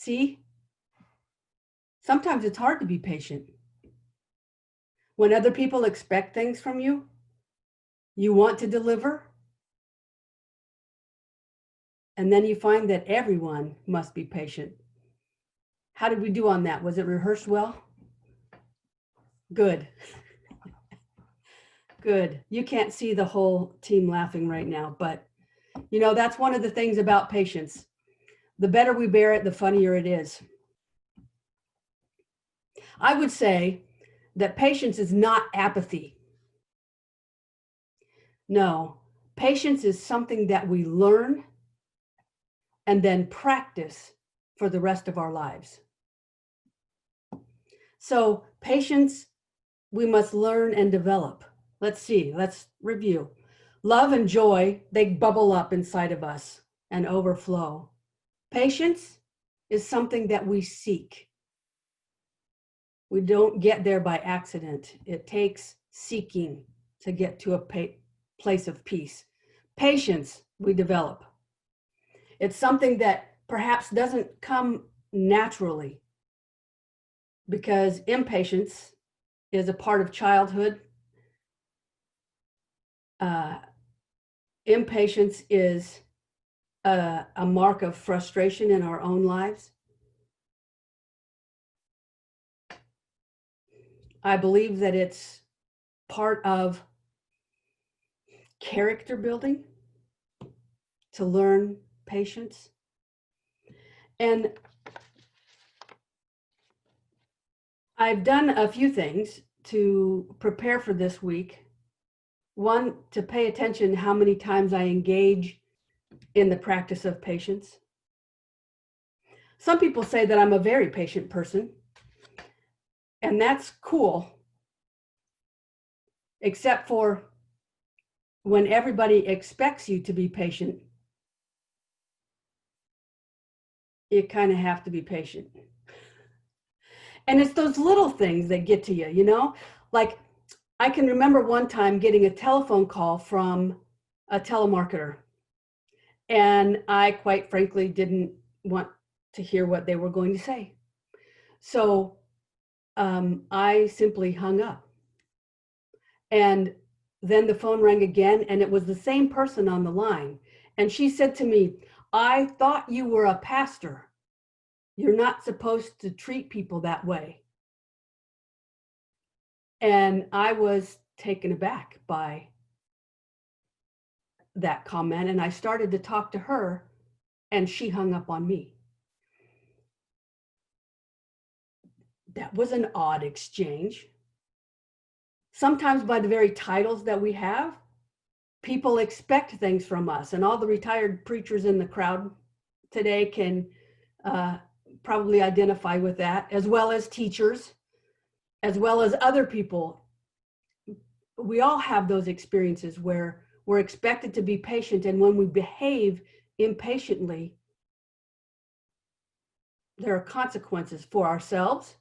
See, sometimes it's hard to be patient. When other people expect things from you, you want to deliver, and then you find that everyone must be patient. How did we do on that? Was it rehearsed well? Good. Good. You can't see the whole team laughing right now, but you know, that's one of the things about patience. The better we bear it, the funnier it is. I would say that patience is not apathy. No, patience is something that we learn and then practice for the rest of our lives. So patience, we must learn and develop. Let's see, let's review. Love and joy, they bubble up inside of us and overflow. Patience is something that we seek. We don't get there by accident. It takes seeking to get to a place of peace. Patience, we develop. It's something that perhaps doesn't come naturally because impatience is a part of childhood. Impatience is a mark of frustration in our own lives. I believe that it's part of character building to learn patience. And I've done a few things to prepare for this week. One, to pay attention how many times I engage in the practice of patience. Some people say that I'm a very patient person, and that's cool, except for when everybody expects you to be patient, you kind of have to be patient. And it's those little things that get to you, you know? Like, I can remember one time getting a telephone call from a telemarketer, and I quite frankly didn't want to hear what they were going to say. So I simply hung up. And then the phone rang again, and it was the same person on the line. And she said to me, "I thought you were a pastor. You're not supposed to treat people that way." And I was taken aback by that comment, and I started to talk to her, and she hung up on me. That was an odd exchange. Sometimes by the very titles that we have, people expect things from us, and all the retired preachers in the crowd today can probably identify with that, as well as teachers, as well as other people. We all have those experiences where we're expected to be patient, and when we behave impatiently, there are consequences for ourselves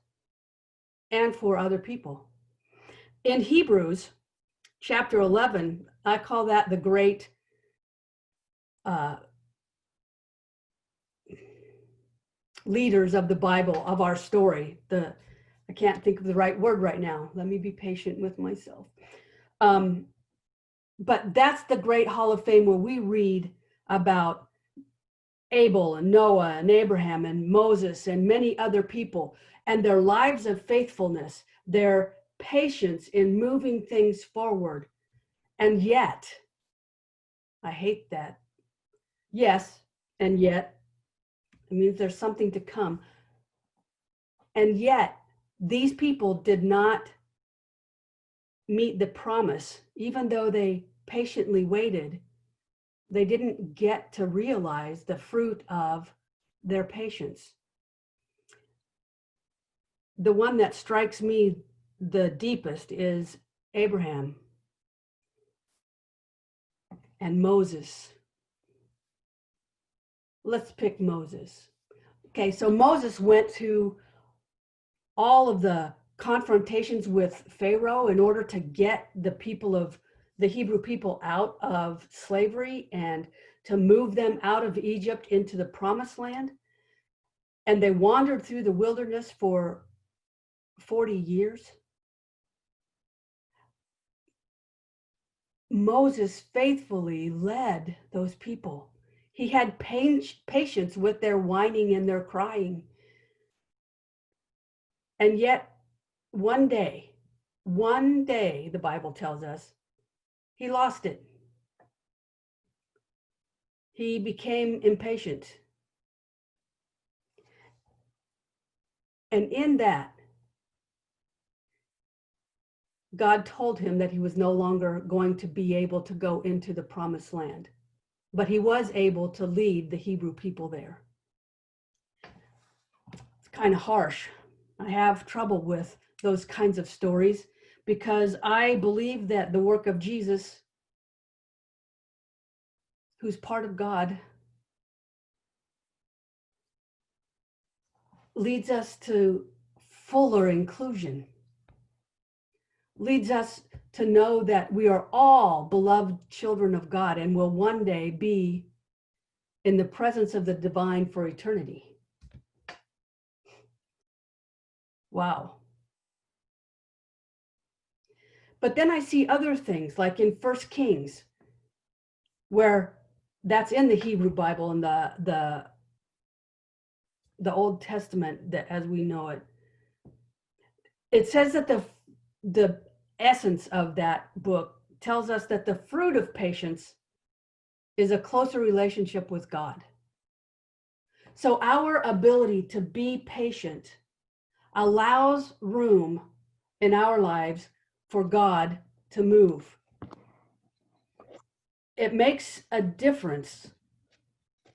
and for other people. In Hebrews chapter 11, I call that the great leaders of the Bible, of our story. I can't think of the right word right now. Let me be patient with myself. But that's the great Hall of Fame where we read about Abel and Noah and Abraham and Moses and many other people and their lives of faithfulness, their patience in moving things forward. And yet, I hate that. Yes, and yet, it means there's something to come. And yet, these people did not meet the promise, even though they patiently waited. They didn't get to realize the fruit of their patience. The one that strikes me the deepest is Abraham and Moses. Let's pick Moses. Okay, so Moses went to all of the confrontations with Pharaoh in order to get the Hebrew people out of slavery and to move them out of Egypt into the promised land. and they wandered through the wilderness for 40 years. Moses faithfully led those people. He had patience with their whining and their crying. And yet, one day, the Bible tells us, he lost it. He became impatient. And in that, God told him that he was no longer going to be able to go into the promised land, but he was able to lead the Hebrew people there. It's kind of harsh. I have trouble with those kinds of stories because I believe that the work of Jesus, who's part of God, leads us to fuller inclusion, leads us to know that we are all beloved children of God and will one day be in the presence of the divine for eternity. Wow. But then I see other things, like in 1 Kings, where that's in the Hebrew Bible and the Old Testament, that as we know it. It says that the essence of that book tells us that the fruit of patience is a closer relationship with God. So our ability to be patient allows room in our lives for God to move. It makes a difference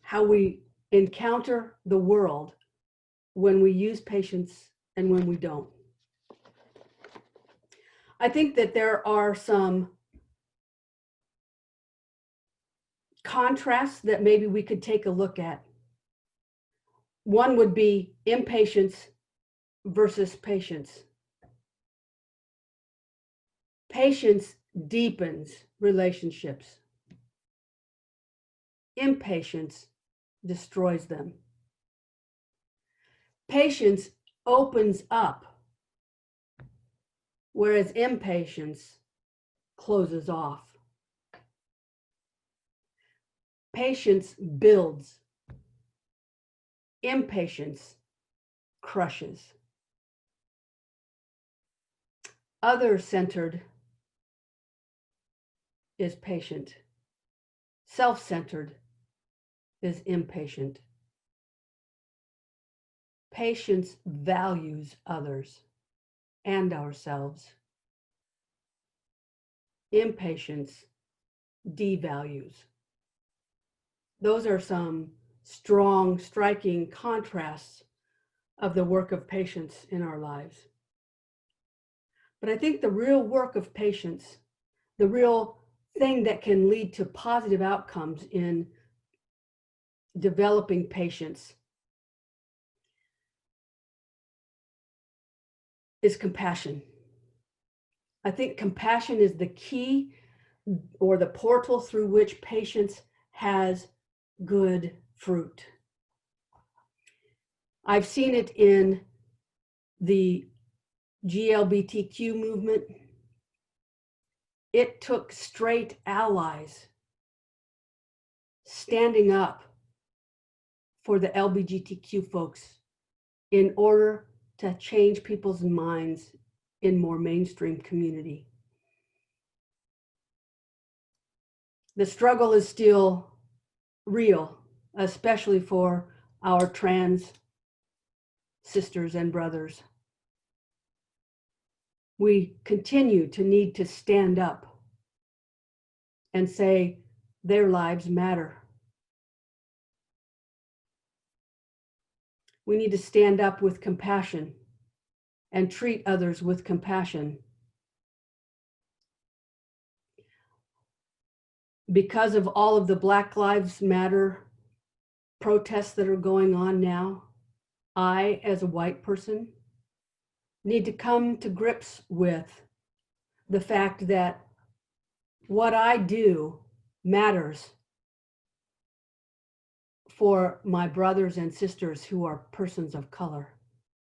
how we encounter the world when we use patience and when we don't. I think that there are some contrasts that maybe we could take a look at. One would be impatience versus patience. Patience deepens relationships. Impatience destroys them. Patience opens up, whereas impatience closes off. Patience builds. Impatience crushes. Other-centered is patient. Self-centered is impatient. Patience values others and ourselves. Impatience devalues. Those are some strong, striking contrasts of the work of patience in our lives. But I think the real work of patience, the real thing that can lead to positive outcomes in developing patience, is compassion. I think compassion is the key or the portal through which patience has good fruit. I've seen it in the GLBTQ movement. It took straight allies standing up for the LGBTQ folks in order to change people's minds in more mainstream community. The struggle is still real, especially for our trans sisters and brothers. We continue to need to stand up and say their lives matter. We need to stand up with compassion and treat others with compassion. Because of all of the Black Lives Matter protests that are going on now, I, as a white person, need to come to grips with the fact that what I do matters for my brothers and sisters who are persons of color,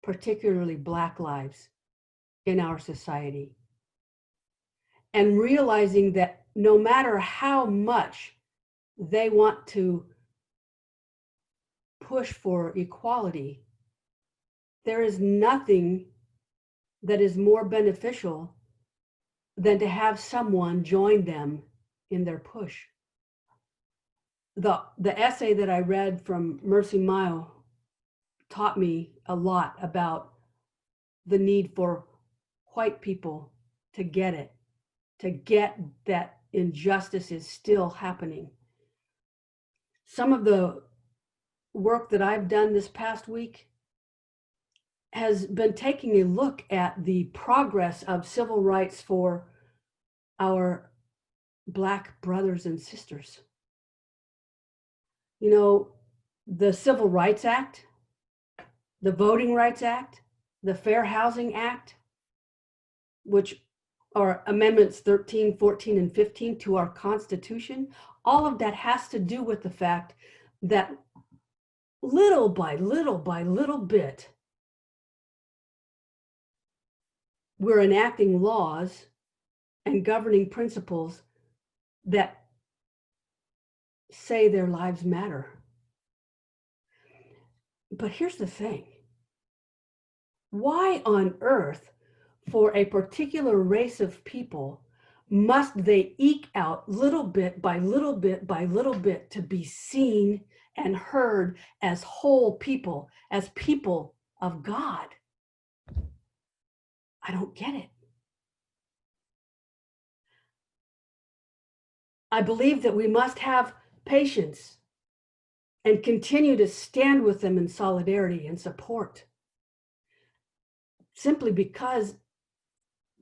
particularly Black lives in our society. And realizing that no matter how much they want to push for equality, there is nothing that is more beneficial than to have someone join them in their push. The essay that I read from Mercy Mile taught me a lot about the need for white people to get it, to get that injustice is still happening. Some of the work that I've done this past week has been taking a look at the progress of civil rights for our Black brothers and sisters. You know, the Civil Rights Act, the Voting Rights Act, the Fair Housing Act, which are Amendments 13, 14, and 15 to our Constitution, all of that has to do with the fact that little by little bit, we're enacting laws and governing principles that say their lives matter. But here's the thing. Why on earth, for a particular race of people, must they eke out little bit by little bit by little bit to be seen and heard as whole people, as people of God? I don't get it. I believe that we must have patience and continue to stand with them in solidarity and support. Simply because,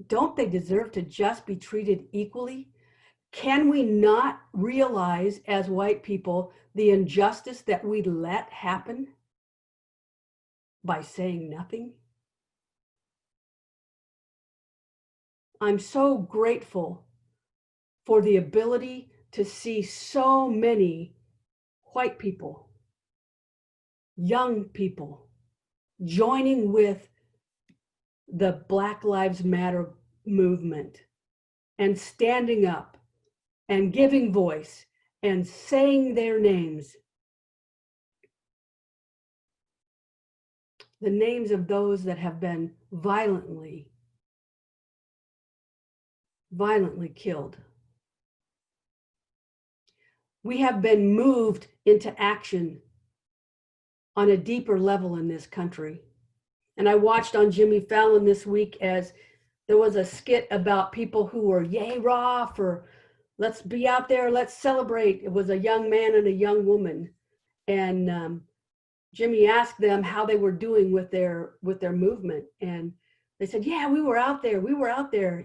don't they deserve to just be treated equally? Can we not realize as white people the injustice that we let happen by saying nothing? I'm so grateful for the ability to see so many white people, young people, joining with the Black Lives Matter movement and standing up and giving voice and saying their names, the names of those that have been violently killed. We have been moved into action on a deeper level in this country. And I watched on Jimmy Fallon this week as there was a skit about people who were yay raw for let's be out there, let's celebrate. It was a young man and a young woman. And Jimmy asked them how they were doing with their movement. And they said, yeah, we were out there.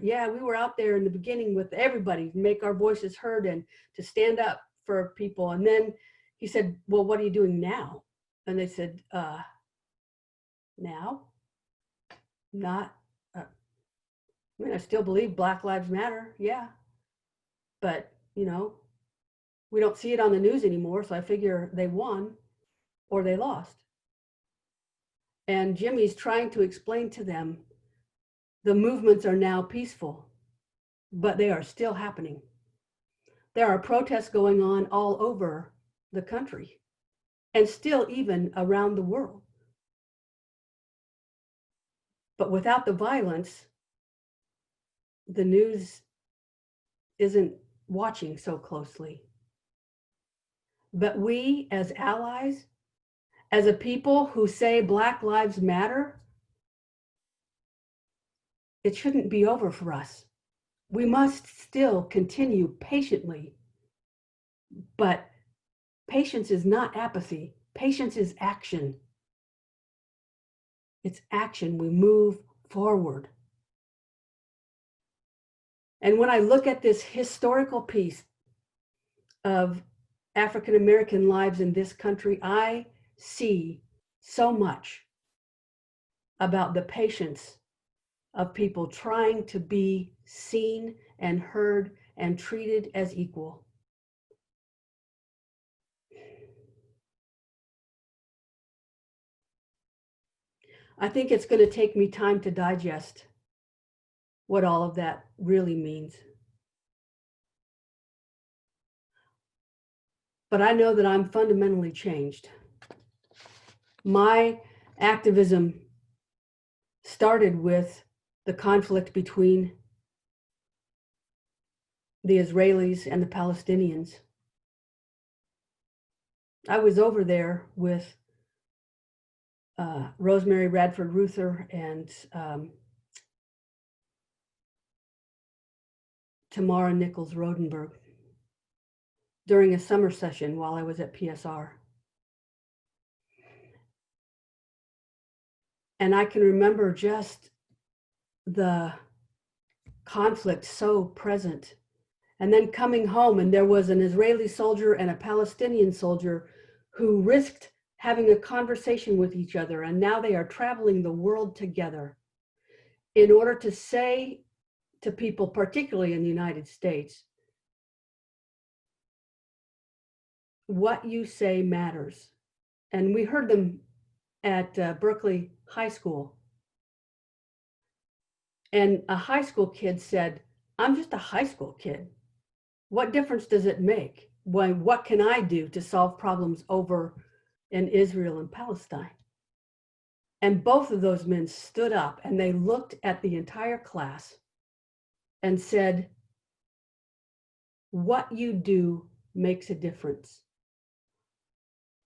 Yeah, we were out there in the beginning with everybody to make our voices heard and to stand up for people. And then he said, well, what are you doing now? And they said, now? Not, I mean, I still believe Black Lives Matter, yeah. But, you know, we don't see it on the news anymore, so I figure they won or they lost. And Jimmy's trying to explain to them the movements are now peaceful, but they are still happening. There are protests going on all over the country and still even around the world. But without the violence, the news isn't watching so closely. But we as allies, as a people who say Black Lives Matter, it shouldn't be over for us. We must still continue patiently. But patience is not apathy. Patience is action. It's action. We move forward. And when I look at this historical piece of African American lives in this country, I see so much about the patience of people trying to be seen and heard and treated as equal. I think it's going to take me time to digest what all of that really means. But I know that I'm fundamentally changed. My activism started with the conflict between the Israelis and the Palestinians. I was over there with Rosemary Radford Ruther and Tamara Nichols Rodenberg during a summer session while I was at PSR. And I can remember just the conflict so present. And then coming home, and there was an Israeli soldier and a Palestinian soldier who risked having a conversation with each other. And now they are traveling the world together in order to say to people, particularly in the United States, what you say matters. And we heard them at Berkeley High School. And a high school kid said, I'm just a high school kid. What difference does it make? What can I do to solve problems over in Israel and Palestine? And both of those men stood up and they looked at the entire class and said, what you do makes a difference.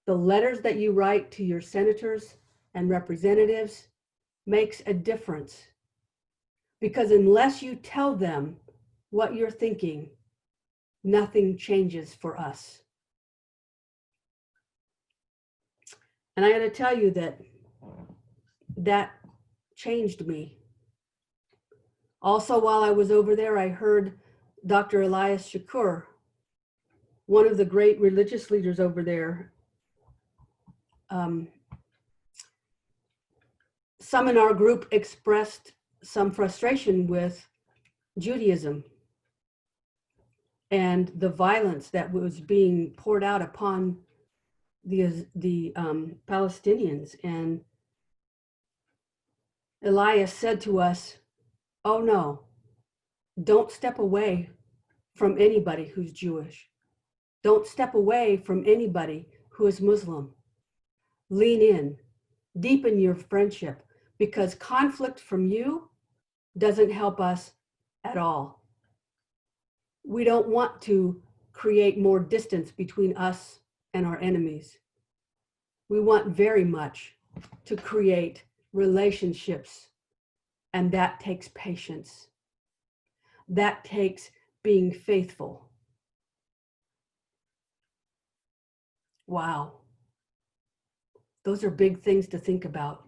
The letters that you write to your senators and representatives makes a difference. Because unless you tell them what you're thinking, nothing changes for us. And I got to tell you that changed me. Also, while I was over there, I heard Dr. Elias Shakur, one of the great religious leaders over there, some in our group expressed some frustration with Judaism and the violence that was being poured out upon the Palestinians. And Elias said to us, oh no, don't step away from anybody who's Jewish. Don't step away from anybody who is Muslim. Lean in, deepen your friendship, because conflict from you doesn't help us at all. We don't want to create more distance between us and our enemies. We want very much to create relationships, and that takes patience. That takes being faithful. Wow. Those are big things to think about.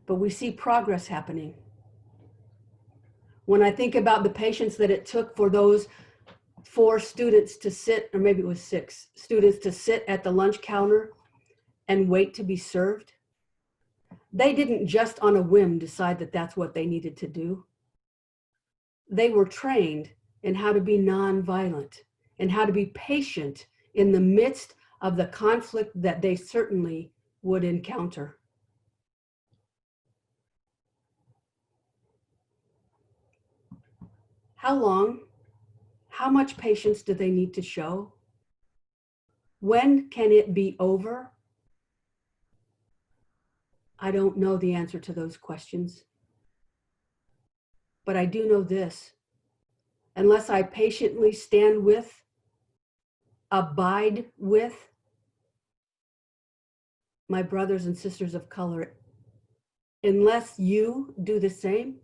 But we see progress happening. When I think about the patience that it took for those 4 students to sit, or maybe it was 6 students to sit at the lunch counter and wait to be served, they didn't just on a whim decide that that's what they needed to do. They were trained in how to be nonviolent and how to be patient in the midst of the conflict that they certainly would encounter. How long? How much patience do they need to show? When can it be over? I don't know the answer to those questions. But I do know this: unless I patiently stand with, abide with my brothers and sisters of color, unless you do the same,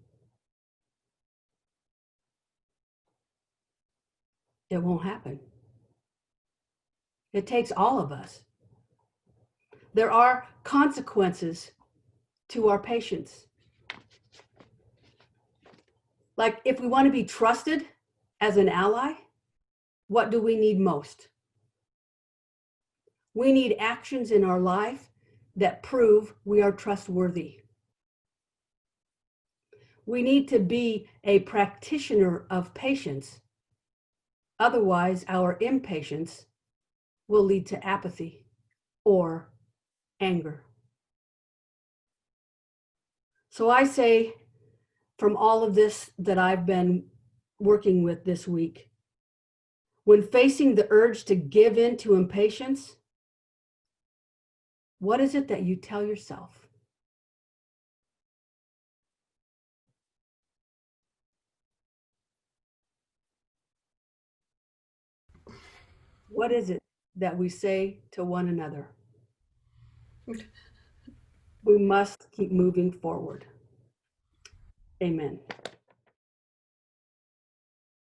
it won't happen. It takes all of us. There are consequences to our patience. Like, if we want to be trusted as an ally, what do we need most? We need actions in our life that prove we are trustworthy. We need to be a practitioner of patience. Otherwise, our impatience will lead to apathy or anger. So I say, from all of this that I've been working with this week, when facing the urge to give in to impatience, what is it that you tell yourself? What is it that we say to one another? We must keep moving forward. Amen.